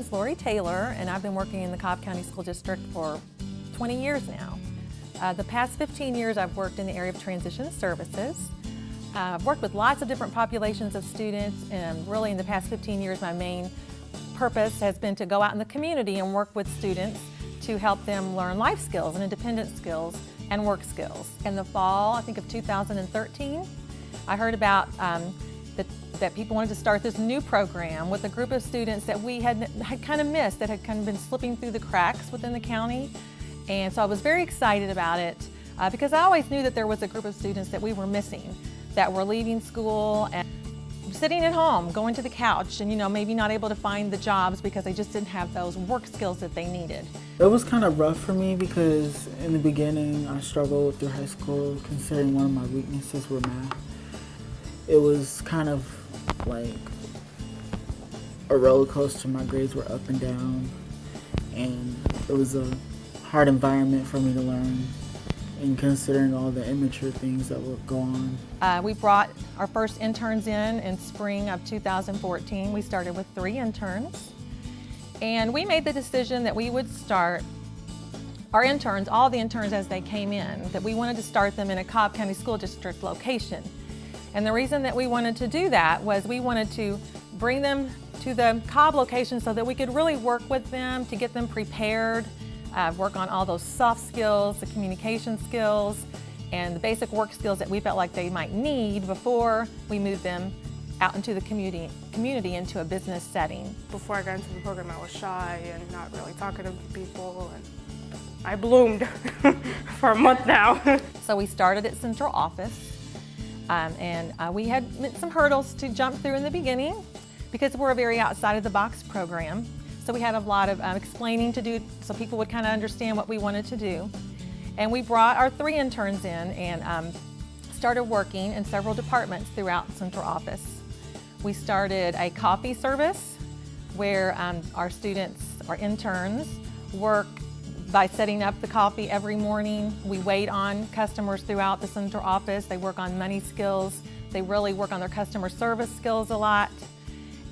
name's Lori Taylor, and I've been working in the Cobb County School District for 20 years now. The past 15 years I've worked in the area of transition services. I've worked with lots of different populations of students, and really in the past 15 years my main purpose has been to go out in the community and work with students to help them learn life skills and independence skills and work skills. In the fall, I think of 2013, I heard about that people wanted to start this new program with a group of students that we had kind of missed, that had kind of been slipping through the cracks within the county. And so I was very excited about it because I always knew that there was a group of students that we were missing, that were leaving school and sitting at home, going to the couch and, maybe not able to find the jobs because they just didn't have those work skills that they needed. It was kind of rough for me because in the beginning I struggled through high school, considering one of my weaknesses were math. It was kind of like a roller coaster. My grades were up and down, and it was a hard environment for me to learn, and considering all the immature things that would go on. We brought our first interns in spring of 2014. We started with 3 interns, and we made the decision that we would start our interns, all the interns as they came in, that we wanted to start them in a Cobb County School District location. And the reason that we wanted to do that was we wanted to bring them to the Cobb location so that we could really work with them to get them prepared, work on all those soft skills, the communication skills, and the basic work skills that we felt like they might need before we moved them out into the community into a business setting. Before I got into the program, I was shy and not really talking to people, and I bloomed for a month now. So we started at central office. We had some hurdles to jump through in the beginning because we're a very outside of the box program. So we had a lot of explaining to do so people would kind of understand what we wanted to do. And we brought our 3 interns in and started working in several departments throughout central office. We started a coffee service where our students, our interns, work by setting up the coffee every morning. We wait on customers throughout the central office. They work on money skills. They really work on their customer service skills a lot.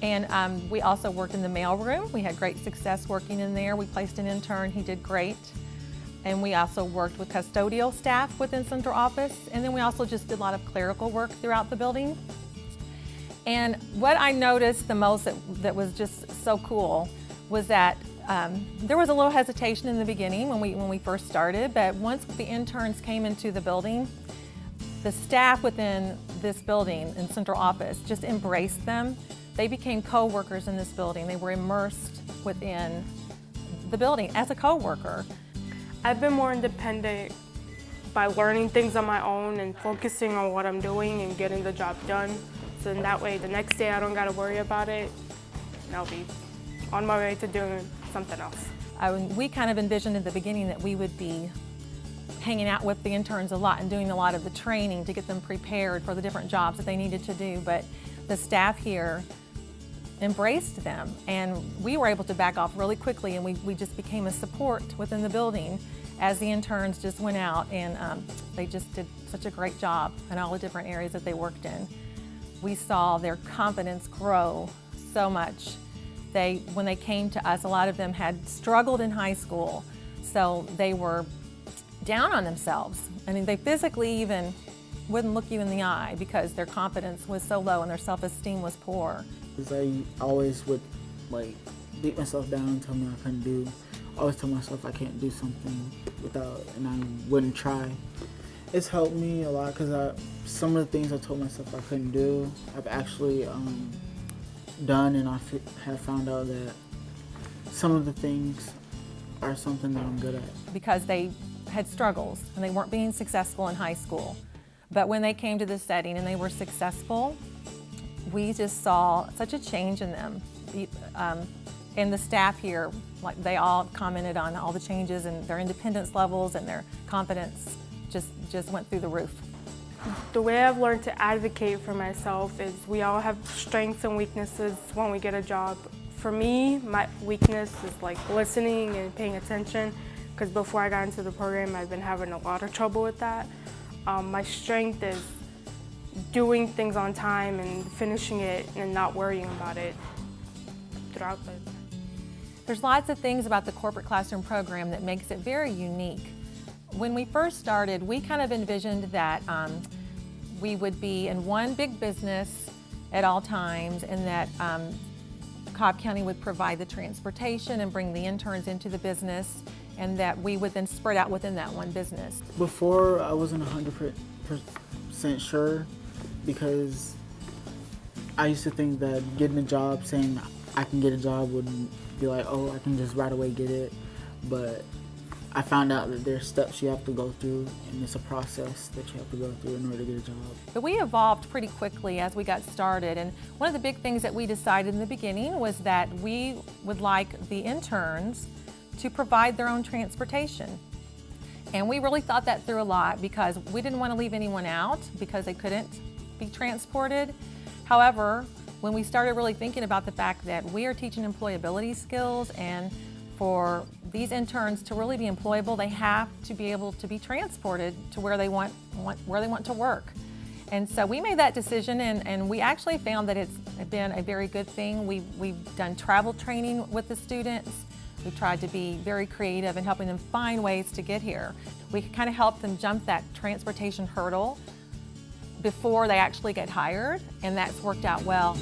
And we also worked in the mail room. We had great success working in there. We placed an intern, he did great. And we also worked with custodial staff within central office. And then we also just did a lot of clerical work throughout the building. And what I noticed the most that was just so cool was that there was a little hesitation in the beginning when we first started, but once the interns came into the building, the staff within this building in central office just embraced them. They became co-workers in this building. They were immersed within the building as a co-worker. I've been more independent by learning things on my own and focusing on what I'm doing and getting the job done. So in that way, the next day I don't got to worry about it, and I'll be on my way to doing something else. We kind of envisioned in the beginning that we would be hanging out with the interns a lot and doing a lot of the training to get them prepared for the different jobs that they needed to do, but the staff here embraced them, and we were able to back off really quickly, and we just became a support within the building as the interns just went out, and they just did such a great job in all the different areas that they worked in. We saw their confidence grow so much. When they came to us, a lot of them had struggled in high school, so they were down on themselves. I mean, they physically even wouldn't look you in the eye because their confidence was so low and their self-esteem was poor. Because I always would beat myself down and tell me I couldn't do. I always tell myself I can't do something and I wouldn't try. It's helped me a lot because some of the things I told myself I couldn't do, I've actually done, and I have found out that some of the things are something that I'm good at. Because they had struggles and they weren't being successful in high school. But when they came to this setting and they were successful, we just saw such a change in them. And the staff here, they all commented on all the changes in their independence levels, and their confidence just went through the roof. The way I've learned to advocate for myself is we all have strengths and weaknesses when we get a job. For me, my weakness is listening and paying attention, because before I got into the program, I've been having a lot of trouble with that. My strength is doing things on time and finishing it and not worrying about it throughout the There's lots of things about the corporate classroom program that makes it very unique. When we first started, we kind of envisioned that we would be in one big business at all times, and that Cobb County would provide the transportation and bring the interns into the business, and that we would then spread out within that one business. Before, I wasn't 100% sure, because I used to think that getting a job, saying I can get a job, would be like, oh, I can just right away get it. But I found out that there's steps you have to go through, and it's a process that you have to go through in order to get a job. But we evolved pretty quickly as we got started, and one of the big things that we decided in the beginning was that we would like the interns to provide their own transportation. And we really thought that through a lot, because we didn't want to leave anyone out because they couldn't be transported. However, when we started really thinking about the fact that we are teaching employability skills, and for these interns to really be employable, they have to be able to be transported to where they want to work. And so we made that decision, and we actually found that it's been a very good thing. We've done travel training with the students. We've tried to be very creative in helping them find ways to get here. We kind of help them jump that transportation hurdle before they actually get hired, and that's worked out well.